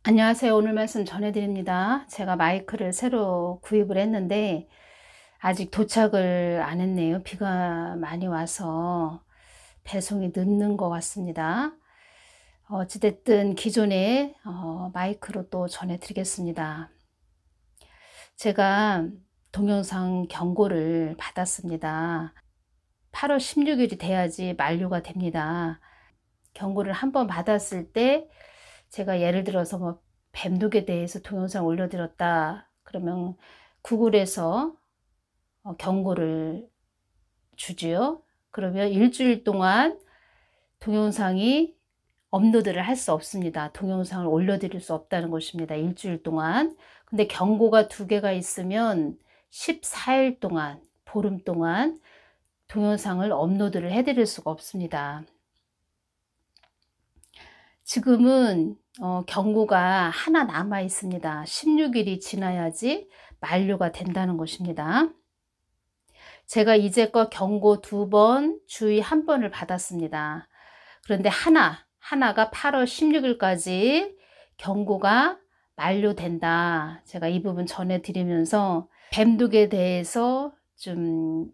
안녕하세요. 오늘 말씀 전해드립니다. 제가 마이크를 새로 구입을 했는데 아직 도착을 안 했네요. 비가 많이 와서 배송이 늦는 것 같습니다. 어찌됐든 기존에 마이크로 또 전해드리겠습니다. 제가 동영상 경고를 받았습니다. 8월 16일이 돼야지 만료가 됩니다. 경고를 한번 받았을 때 제가 예를 들어서 뭐 뱀독에 대해서 동영상 올려드렸다 그러면 구글에서 경고를 주지요. 그러면 일주일 동안 동영상이 업로드를 할 수 없습니다. 동영상을 올려드릴 수 없다는 것입니다. 일주일 동안. 근데 경고가 두 개가 있으면 14일 동안, 보름 동안 동영상을 업로드를 해드릴 수가 없습니다. 지금은 경고가 하나 남아 있습니다. 16일이 지나야지 만료가 된다는 것입니다. 제가 이제껏 경고 2번, 주의 1번을 받았습니다. 그런데 하나가 8월 16일까지 경고가 만료된다. 제가 이 부분 전해드리면서 뱀독에 대해서 좀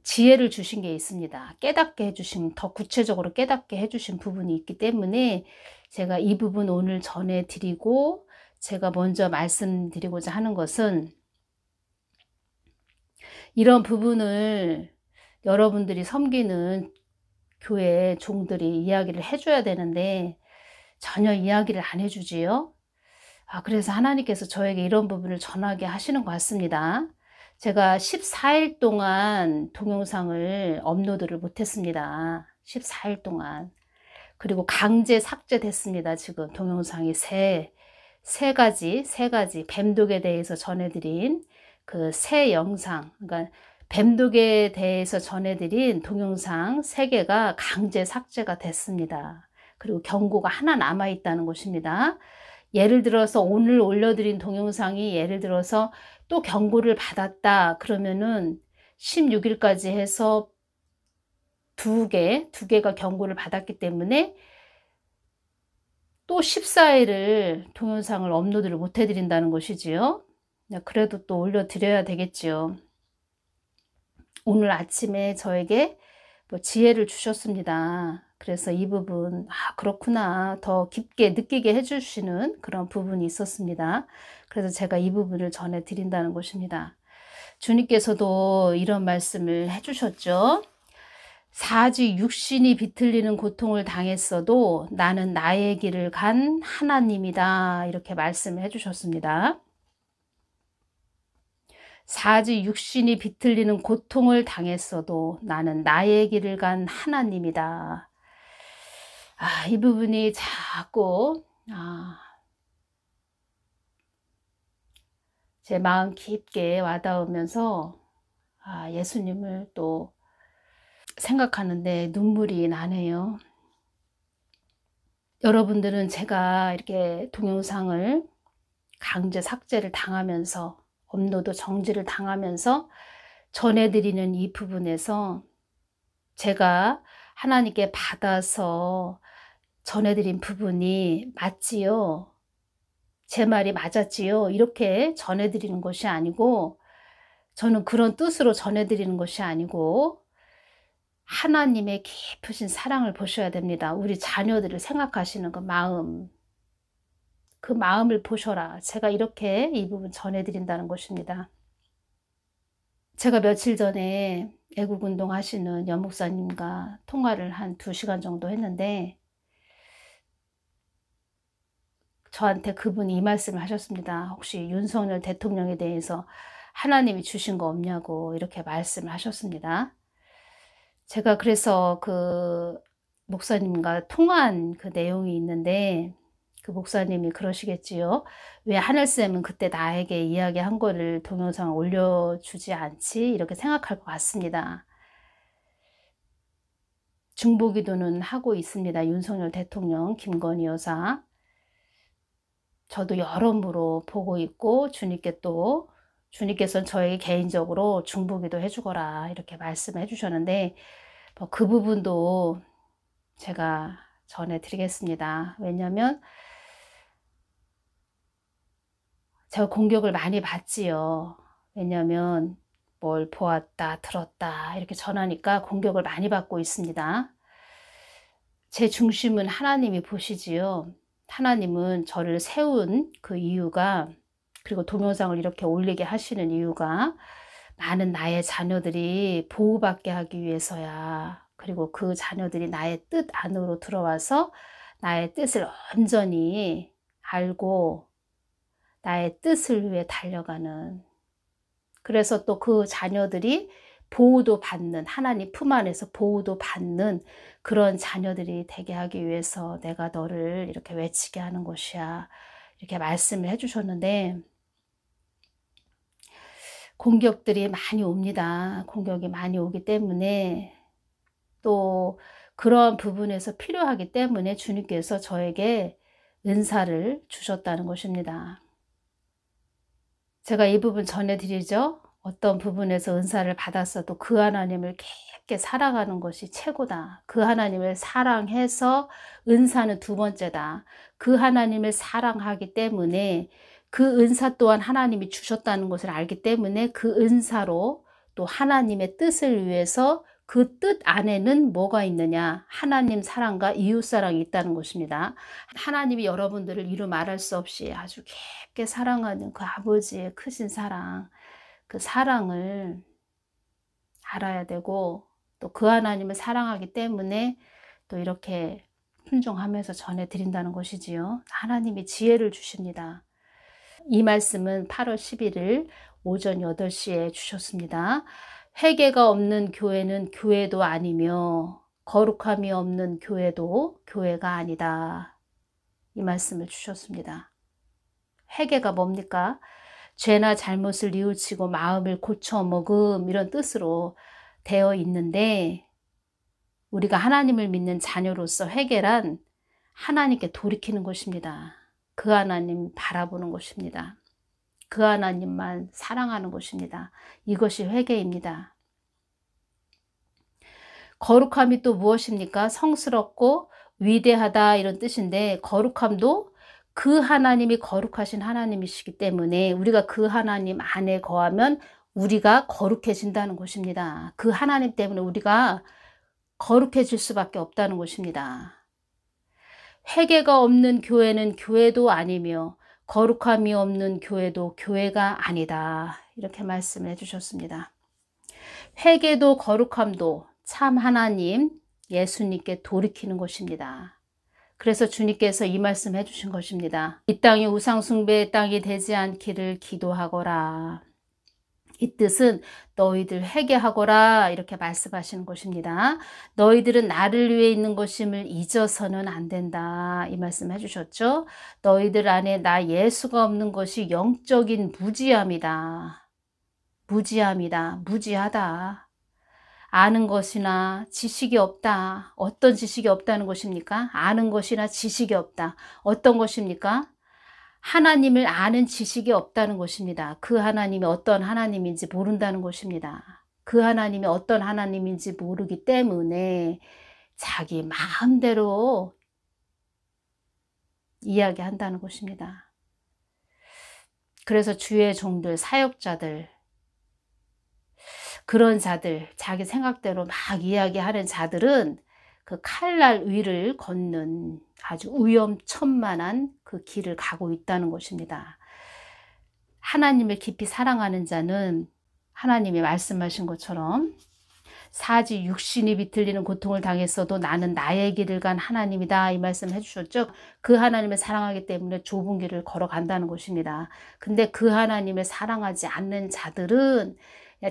지혜를 주신 게 있습니다. 깨닫게 해주신, 더 구체적으로 깨닫게 해주신 부분이 있기 때문에 제가 이 부분 오늘 전해드리고, 제가 먼저 말씀드리고자 하는 것은 이런 부분을 여러분들이 섬기는 교회 종들이 이야기를 해줘야 되는데 전혀 이야기를 안 해주지요. 그래서 하나님께서 저에게 이런 부분을 전하게 하시는 것 같습니다. 제가 14일 동안 동영상을 업로드를 못했습니다. 14일 동안. 그리고 강제 삭제됐습니다. 지금 동영상이 세 가지 뱀독에 대해서 전해드린 그 새 영상, 그러니까 뱀독에 대해서 전해드린 동영상 3개가 강제 삭제가 됐습니다. 그리고 경고가 하나 남아 있다는 것입니다. 예를 들어서 오늘 올려드린 동영상이 예를 들어서 또 경고를 받았다 그러면은 16일까지 해서 두 개가 경고를 받았기 때문에 또 14일을 동영상을 업로드를 못 해드린다는 것이지요. 그래도 또 올려드려야 되겠지요. 오늘 아침에 저에게 뭐 지혜를 주셨습니다. 그래서 이 부분, 그렇구나. 더 깊게 느끼게 해주시는 그런 부분이 있었습니다. 그래서 제가 이 부분을 전해드린다는 것입니다. 주님께서도 이런 말씀을 해주셨죠. 사지 육신이 비틀리는 고통을 당했어도 나는 나의 길을 간 하나님이다. 이렇게 말씀을 해주셨습니다. 사지 육신이 비틀리는 고통을 당했어도 나는 나의 길을 간 하나님이다. 이 부분이 자꾸 제 마음 깊게 와닿으면서 예수님을 또 생각하는데 눈물이 나네요. 여러분들은 제가 이렇게 동영상을 강제 삭제를 당하면서 업로드 정지를 당하면서 전해드리는 이 부분에서 제가 하나님께 받아서 전해드린 부분이 맞지요? 제 말이 맞았지요? 이렇게 전해드리는 것이 아니고, 저는 그런 뜻으로 전해드리는 것이 아니고 하나님의 깊으신 사랑을 보셔야 됩니다. 우리 자녀들을 생각하시는 그 마음을 보셔라. 제가 이렇게 이 부분 전해드린다는 것입니다. 제가 며칠 전에 애국운동 하시는 연목사님과 통화를 한 2시간 정도 했는데 저한테 그분이 이 말씀을 하셨습니다. 혹시 윤석열 대통령에 대해서 하나님이 주신 거 없냐고 이렇게 말씀을 하셨습니다. 제가 그래서 그 목사님과 통화한 그 내용이 있는데 그 목사님이 그러시겠지요. 왜 하늘쌤은 그때 나에게 이야기한 거를 동영상 올려주지 않지? 이렇게 생각할 것 같습니다. 중보기도는 하고 있습니다. 윤석열 대통령, 김건희 여사. 저도 여러모로 보고 있고 주님께서는 저에게 개인적으로 중보기도 해주거라 이렇게 말씀해 주셨는데 그 부분도 제가 전해드리겠습니다. 왜냐하면 제가 공격을 많이 받지요. 왜냐하면 뭘 보았다, 들었다 이렇게 전하니까 공격을 많이 받고 있습니다. 제 중심은 하나님이 보시지요. 하나님은 저를 세운 그 이유가, 그리고 동영상을 이렇게 올리게 하시는 이유가 많은 나의 자녀들이 보호받게 하기 위해서야. 그리고 그 자녀들이 나의 뜻 안으로 들어와서 나의 뜻을 온전히 알고 나의 뜻을 위해 달려가는, 그래서 또 그 자녀들이 보호도 받는, 하나님 품 안에서 보호도 받는 그런 자녀들이 되게 하기 위해서 내가 너를 이렇게 외치게 하는 것이야. 이렇게 말씀을 해주셨는데, 공격들이 많이 옵니다. 공격이 많이 오기 때문에, 또 그런 부분에서 필요하기 때문에 주님께서 저에게 은사를 주셨다는 것입니다. 제가 이 부분 전해드리죠. 어떤 부분에서 은사를 받았어도 그 하나님을 깊게 사랑하는 것이 최고다. 그 하나님을 사랑해서 은사는 두 번째다. 그 하나님을 사랑하기 때문에 그 은사 또한 하나님이 주셨다는 것을 알기 때문에 그 은사로 또 하나님의 뜻을 위해서 그 뜻 안에는 뭐가 있느냐? 하나님 사랑과 이웃 사랑이 있다는 것입니다. 하나님이 여러분들을 이루 말할 수 없이 아주 깊게 사랑하는 그 아버지의 크신 사랑, 그 사랑을 알아야 되고, 또 그 하나님을 사랑하기 때문에 또 이렇게 순종하면서 전해드린다는 것이지요. 하나님이 지혜를 주십니다. 이 말씀은 8월 11일 오전 8시에 주셨습니다. 회개가 없는 교회는 교회도 아니며 거룩함이 없는 교회도 교회가 아니다. 이 말씀을 주셨습니다. 회개가 뭡니까? 죄나 잘못을 뉘우치고 마음을 고쳐먹음, 이런 뜻으로 되어 있는데, 우리가 하나님을 믿는 자녀로서 회개란 하나님께 돌이키는 것입니다. 그 하나님 바라보는 것입니다. 그 하나님만 사랑하는 것입니다. 이것이 회개입니다. 거룩함이 또 무엇입니까? 성스럽고 위대하다, 이런 뜻인데, 거룩함도 그 하나님이 거룩하신 하나님이시기 때문에 우리가 그 하나님 안에 거하면 우리가 거룩해진다는 것입니다. 그 하나님 때문에 우리가 거룩해질 수밖에 없다는 것입니다. 회개가 없는 교회는 교회도 아니며 거룩함이 없는 교회도 교회가 아니다. 이렇게 말씀을 해주셨습니다. 회개도 거룩함도 참 하나님, 예수님께 돌이키는 것입니다. 그래서 주님께서 이 말씀 해주신 것입니다. 이 땅이 우상숭배의 땅이 되지 않기를 기도하거라. 이 뜻은 너희들 회개하거라, 이렇게 말씀하시는 것입니다. 너희들은 나를 위해 있는 것임을 잊어서는 안 된다, 이 말씀 해주셨죠. 너희들 안에 나 예수가 없는 것이 영적인 무지함이다. 무지함이다. 무지하다. 아는 것이나 지식이 없다. 어떤 지식이 없다는 것입니까? 아는 것이나 지식이 없다. 어떤 것입니까? 하나님을 아는 지식이 없다는 것입니다. 그 하나님이 어떤 하나님인지 모른다는 것입니다. 그 하나님이 어떤 하나님인지 모르기 때문에 자기 마음대로 이야기한다는 것입니다. 그래서 주의 종들, 사역자들, 그런 자들, 자기 생각대로 막 이야기하는 자들은 그 칼날 위를 걷는 아주 위험천만한 그 길을 가고 있다는 것입니다. 하나님을 깊이 사랑하는 자는 하나님이 말씀하신 것처럼 사지 육신이 비틀리는 고통을 당했어도 나는 나의 길을 간 하나님이다, 이 말씀 해주셨죠. 그 하나님을 사랑하기 때문에 좁은 길을 걸어간다는 것입니다. 근데 그 하나님을 사랑하지 않는 자들은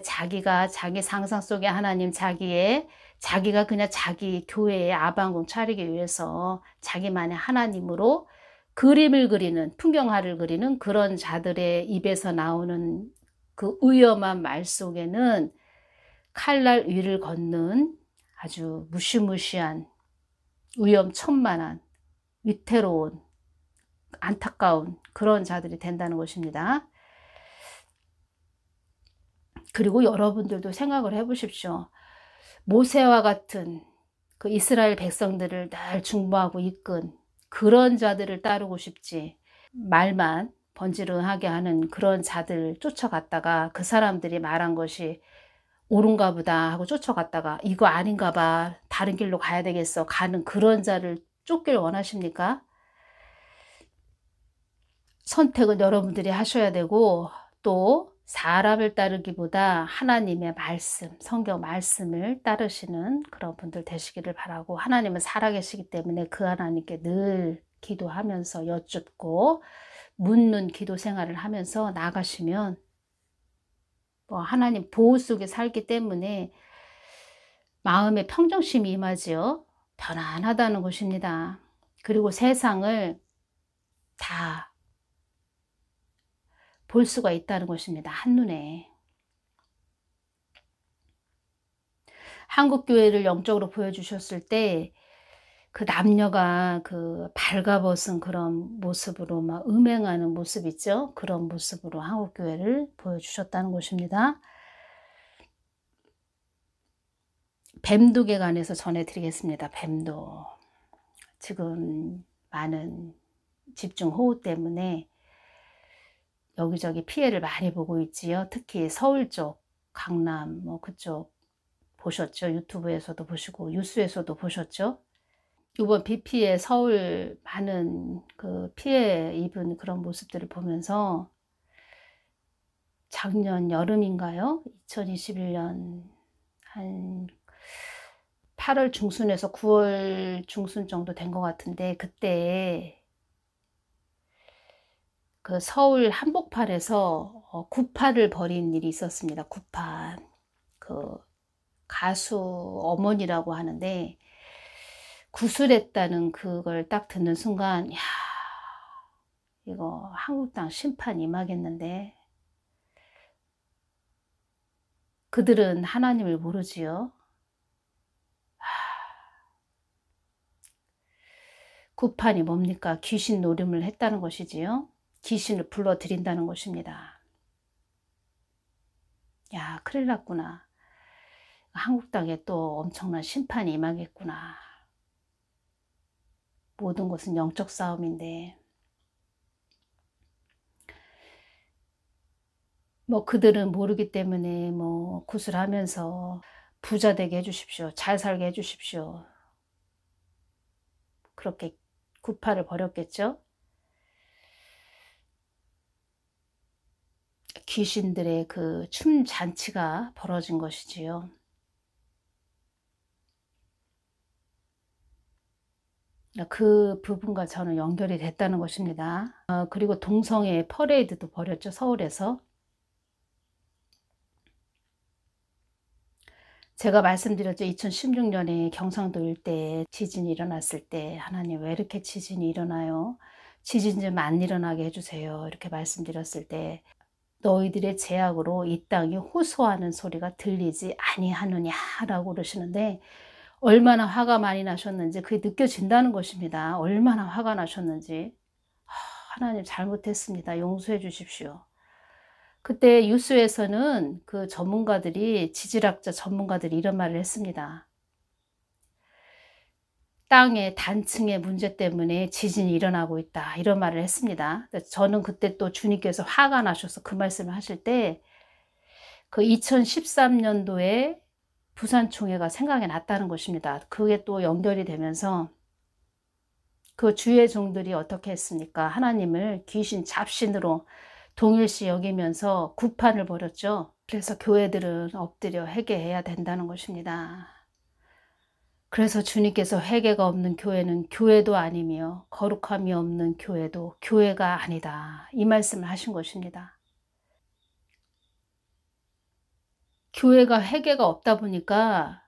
자기가 자기 상상 속의 하나님, 자기가 그냥 자기 교회에 아방궁 차리기 위해서 자기만의 하나님으로 그림을 그리는, 풍경화를 그리는 그런 자들의 입에서 나오는 그 위험한 말 속에는 칼날 위를 걷는 아주 무시무시한, 위험천만한, 위태로운, 안타까운 그런 자들이 된다는 것입니다. 그리고 여러분들도 생각을 해보십시오. 모세와 같은 그 이스라엘 백성들을 늘 중보하고 이끈 그런 자들을 따르고 싶지, 말만 번지르하게 하는 그런 자들 쫓아갔다가 그 사람들이 말한 것이 옳은가 보다 하고 쫓아갔다가 이거 아닌가 봐, 다른 길로 가야 되겠어 가는 그런 자를 쫓길 원하십니까? 선택은 여러분들이 하셔야 되고, 또 사람을 따르기보다 하나님의 말씀, 성경 말씀을 따르시는 그런 분들 되시기를 바라고, 하나님은 살아계시기 때문에 그 하나님께 늘 기도하면서 여쭙고 묻는 기도 생활을 하면서 나가시면 뭐 하나님 보호 속에 살기 때문에 마음에 평정심이 임하지요. 편안하다는 것입니다. 그리고 세상을 다 볼 수가 있다는 것입니다. 한눈에. 한국교회를 영적으로 보여주셨을 때 그 남녀가 그 발가벗은 그런 모습으로 막 음행하는 모습 있죠. 그런 모습으로 한국교회를 보여주셨다는 것입니다. 뱀독에 관해서 전해드리겠습니다. 뱀독. 지금 많은 집중호우 때문에 여기저기 피해를 많이 보고 있지요. 특히 서울 쪽, 강남 뭐 그쪽 보셨죠? 유튜브에서도 보시고 뉴스에서도 보셨죠? 이번 비 피해 서울 많은 그 피해 입은 그런 모습들을 보면서 작년 여름인가요? 2021년 한 8월 중순에서 9월 중순 정도 된 것 같은데, 그때 그 서울 한복판에서 구파를 벌인 일이 있었습니다. 구파. 그 가수 어머니라고 하는데 구술했다는 그걸 딱 듣는 순간, 야, 이거 한국당 심판 임하겠는데. 그들은 하나님을 모르지요. 구판이 뭡니까? 귀신 노름을 했다는 것이지요. 귀신을 불러들인다는 것입니다. 야, 큰일 났구나. 한국 땅에 또 엄청난 심판이 임하겠구나. 모든 것은 영적 싸움인데, 뭐 그들은 모르기 때문에 뭐 구슬하면서 부자 되게 해주십시오, 잘 살게 해주십시오, 그렇게 구파를 벌였겠죠. 귀신들의 그 춤 잔치가 벌어진 것이지요. 그 부분과 저는 연결이 됐다는 것입니다. 그리고 동성애 퍼레이드도 벌였죠, 서울에서. 제가 말씀드렸죠. 2016년에 경상도 일대에 지진이 일어났을 때 하나님 왜 이렇게 지진이 일어나요? 지진 좀 안 일어나게 해주세요. 이렇게 말씀드렸을 때 너희들의 죄악으로 이 땅이 호소하는 소리가 들리지 아니하느냐라고 그러시는데, 얼마나 화가 많이 나셨는지 그게 느껴진다는 것입니다. 얼마나 화가 나셨는지. 하나님 잘못했습니다, 용서해 주십시오. 그때 뉴스에서는 그 전문가들이, 지질학자 전문가들이 이런 말을 했습니다. 땅의 단층의 문제 때문에 지진이 일어나고 있다, 이런 말을 했습니다. 저는 그때 또 주님께서 화가 나셔서 그 말씀을 하실 때 그 2013년도에 부산총회가 생각이 났다는 것입니다. 그게 또 연결이 되면서 그 주의 종들이 어떻게 했습니까? 하나님을 귀신 잡신으로 동일시 여기면서 구판을 벌였죠. 그래서 교회들은 엎드려 회개해야 된다는 것입니다. 그래서 주님께서 회개가 없는 교회는 교회도 아니며 거룩함이 없는 교회도 교회가 아니다, 이 말씀을 하신 것입니다. 교회가 회개가 없다 보니까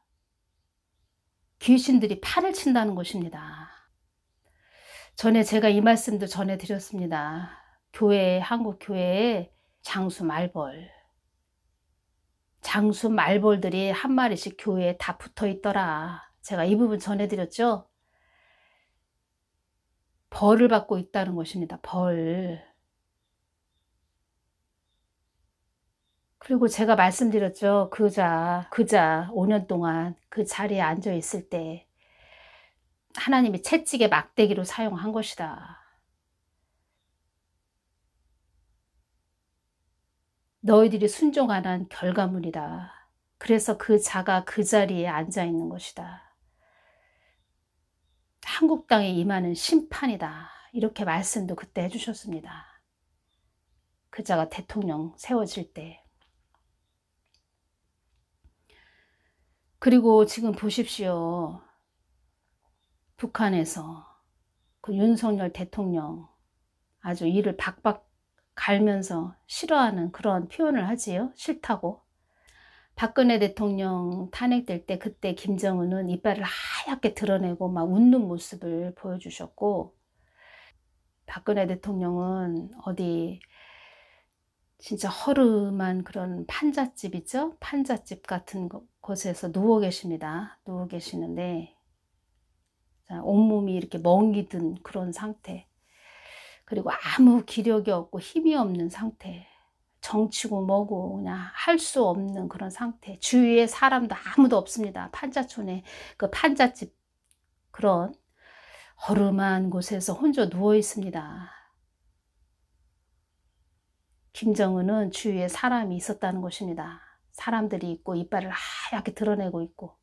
귀신들이 판을 친다는 것입니다. 전에 제가 이 말씀도 전해드렸습니다. 한국 교회에 장수 말벌들이 한 마리씩 교회에 다 붙어 있더라. 제가 이 부분 전해드렸죠. 벌을 받고 있다는 것입니다. 벌. 그리고 제가 말씀드렸죠. 그자 5년 동안 그 자리에 앉아 있을 때 하나님이 채찍의 막대기로 사용한 것이다. 너희들이 순종 안 한 결과물이다. 그래서 그 자가 그 자리에 앉아 있는 것이다. 한국 땅에 임하는 심판이다. 이렇게 말씀도 그때 해주셨습니다. 그 자가 대통령 세워질 때. 그리고 지금 보십시오. 북한에서 그 윤석열 대통령 아주 이를 박박 갈면서 싫어하는 그런 표현을 하지요. 싫다고. 박근혜 대통령 탄핵될 때 그때 김정은은 이빨을 하얗게 드러내고 막 웃는 모습을 보여주셨고, 박근혜 대통령은 어디 진짜 허름한 그런 판잣집 있죠? 판잣집 같은 곳에서 누워 계십니다. 누워 계시는데 온몸이 이렇게 멍이 든 그런 상태, 그리고 아무 기력이 없고 힘이 없는 상태, 정치고 뭐고 그냥 할 수 없는 그런 상태, 주위에 사람도 아무도 없습니다. 판자촌에 그 판잣집 그런 허름한 곳에서 혼자 누워 있습니다. 김정은은 주위에 사람이 있었다는 것입니다. 사람들이 있고 이빨을 하얗게 드러내고 있고.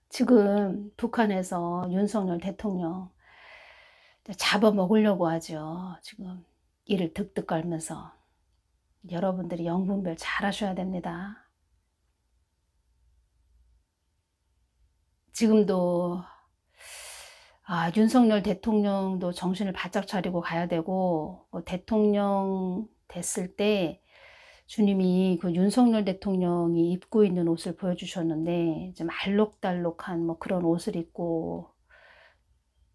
지금 북한에서 윤석열 대통령 잡아먹으려고 하죠. 지금 이를 득득 깔면서. 여러분들이 영분별 잘 하셔야 됩니다. 지금도 윤석열 대통령도 정신을 바짝 차리고 가야 되고, 대통령 됐을 때 주님이 그 윤석열 대통령이 입고 있는 옷을 보여주셨는데 좀 알록달록한 뭐 그런 옷을 입고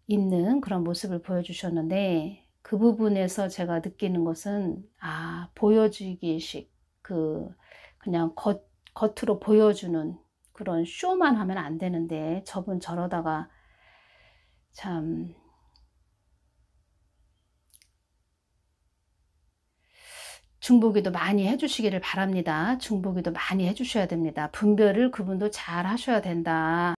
있는 그런 모습을 보여주셨는데, 그 부분에서 제가 느끼는 것은 보여주기식, 그냥 겉으로 보여주는 그런 쇼만 하면 안 되는데 저분 저러다가 참 중보기도 많이 해주시기를 바랍니다. 중보기도 많이 해주셔야 됩니다. 분별을 그분도 잘 하셔야 된다.